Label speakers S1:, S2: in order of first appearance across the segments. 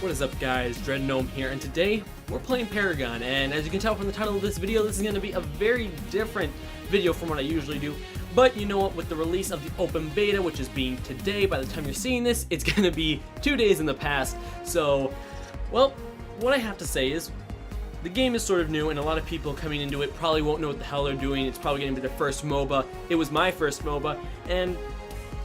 S1: What is up, guys? Dreadgnome here, and today we're playing Paragon, and as you can tell from the title of this video, this is going to be a very different video from what I usually do. But you know what, with the release of the open beta, which is being today, by the time you're seeing this, it's going to be 2 days in the past. So, well, what I have to say is, the game is sort of new, and a lot of people coming into it probably won't know what the hell they're doing. It's probably going to be their first MOBA. It was my first MOBA, and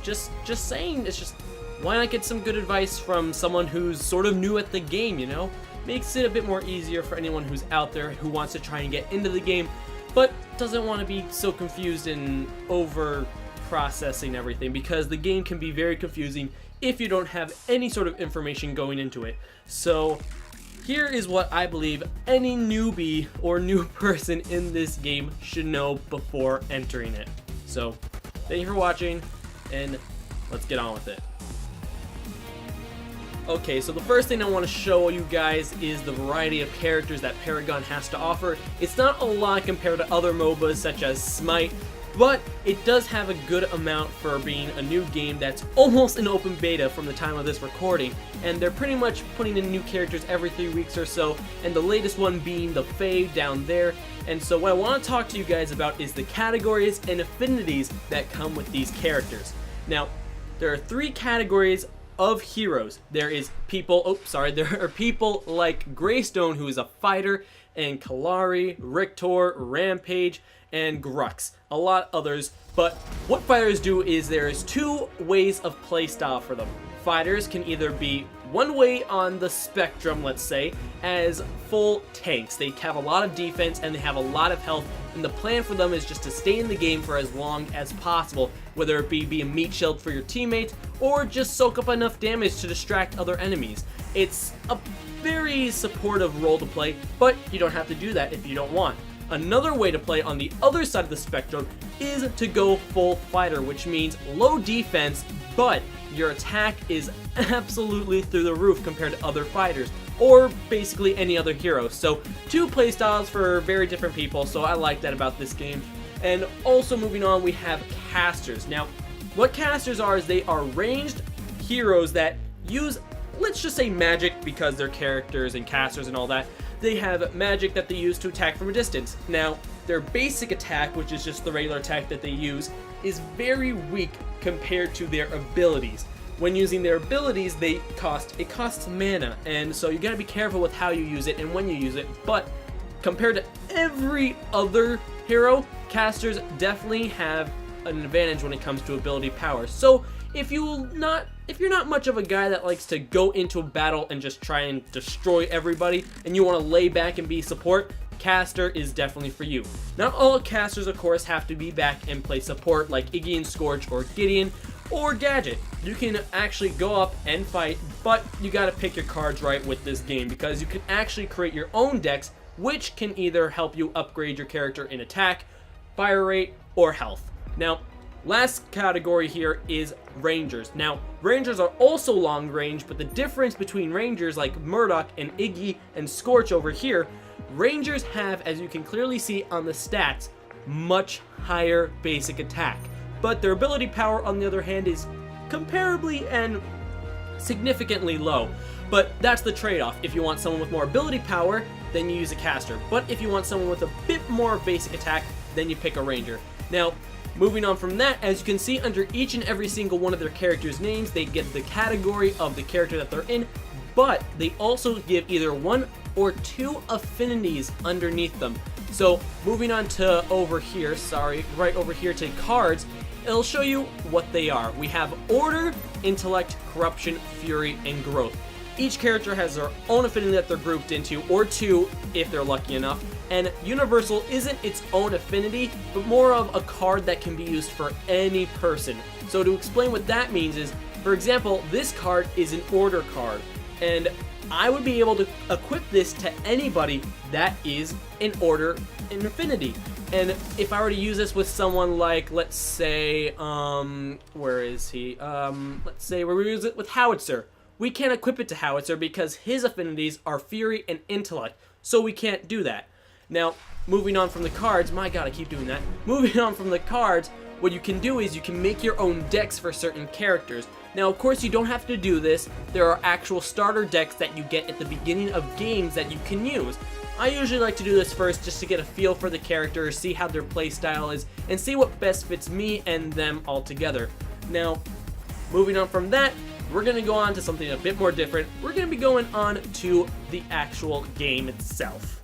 S1: just saying, it's just, why not get some good advice from someone who's sort of new at the game, you know? Makes it a bit more easier for anyone who's out there who wants to try and get into the game, but doesn't want to be so confused and over processing everything, because the game can be very confusing if you don't have any sort of information going into it. So here is what I believe any newbie or new person in this game should know before entering it. So thank you for watching, and let's get on with it. Okay, so the first thing I want to show you guys is the variety of characters that Paragon has to offer. It's not a lot compared to other MOBAs such as Smite, but it does have a good amount for being a new game that's almost an open beta from the time of this recording. And they're pretty much putting in new characters every 3 weeks or so, and the latest one being the Fae down there. And so what I want to talk to you guys about is the categories and affinities that come with these characters. Now, there are 3 categories of heroes. There are people like Greystone, who is a fighter, and Kalari, Rictor, Rampage, and Grux. A lot others, but what fighters do is there is 2 ways of playstyle for them. Fighters can either be one way on the spectrum, let's say, as full tanks. They have a lot of defense and they have a lot of health, and the plan for them is just to stay in the game for as long as possible, whether it be a meat shield for your teammates or just soak up enough damage to distract other enemies. It's a very supportive role to play, but you don't have to do that if you don't want. Another way to play on the other side of the spectrum is to go full fighter, which means low defense, but your attack is absolutely through the roof compared to other fighters, or basically any other hero. So 2 playstyles for very different people, so I like that about this game. And also moving on, we have casters. Now, what casters are is they are ranged heroes that use, let's just say, magic, because they're characters and casters and all that. They have magic that they use to attack from a distance. Now, their basic attack, which is just the regular attack that they use, is very weak compared to their abilities. When using their abilities, it costs mana, and so you gotta be careful with how you use it and when you use it. But compared to every other hero, casters definitely have an advantage when it comes to ability power. So if you're not much of a guy that likes to go into a battle and just try and destroy everybody, and you want to lay back and be support, caster is definitely for you. Not all casters, of course, have to be back and play support like Iggy and Scorch or Gideon or Gadget. You can actually go up and fight, but you gotta pick your cards right with this game, because you can actually create your own decks, which can either help you upgrade your character in attack, fire rate, or health. Now, last category here is Rangers. Now, Rangers are also long range, but the difference between Rangers like Murdoch and Iggy and Scorch over here, Rangers have, as you can clearly see on the stats, much higher basic attack. But their ability power, on the other hand, is comparably and significantly low. But that's the trade-off. If you want someone with more ability power, then you use a caster. But if you want someone with a bit more basic attack, then you pick a Ranger. Now, moving on from that, as you can see under each and every single one of their characters' names, they get the category of the character that they're in, but they also give either 1 or 2 affinities underneath them. So moving on to right over here to cards, it'll show you what they are. We have Order, Intellect, Corruption, Fury, and Growth. Each character has their own affinity that they're grouped into, or 2 if they're lucky enough. And Universal isn't its own affinity, but more of a card that can be used for any person. So to explain what that means is, for example, this card is an Order card, and I would be able to equip this to anybody that is an Order in affinity. And if I were to use this with someone like, let's say, where is he? Let's say we use it with Howitzer. We can't equip it to Howitzer because his affinities are Fury and Intellect, so we can't do that. Now, moving on from the cards, my god, I keep doing that. Moving on from the cards, what you can do is you can make your own decks for certain characters. Now, of course, you don't have to do this. There are actual starter decks that you get at the beginning of games that you can use. I usually like to do this first just to get a feel for the character, see how their playstyle is, and see what best fits me and them all together. Now, moving on from that, we're going to go on to something a bit more different. We're going to be going on to the actual game itself.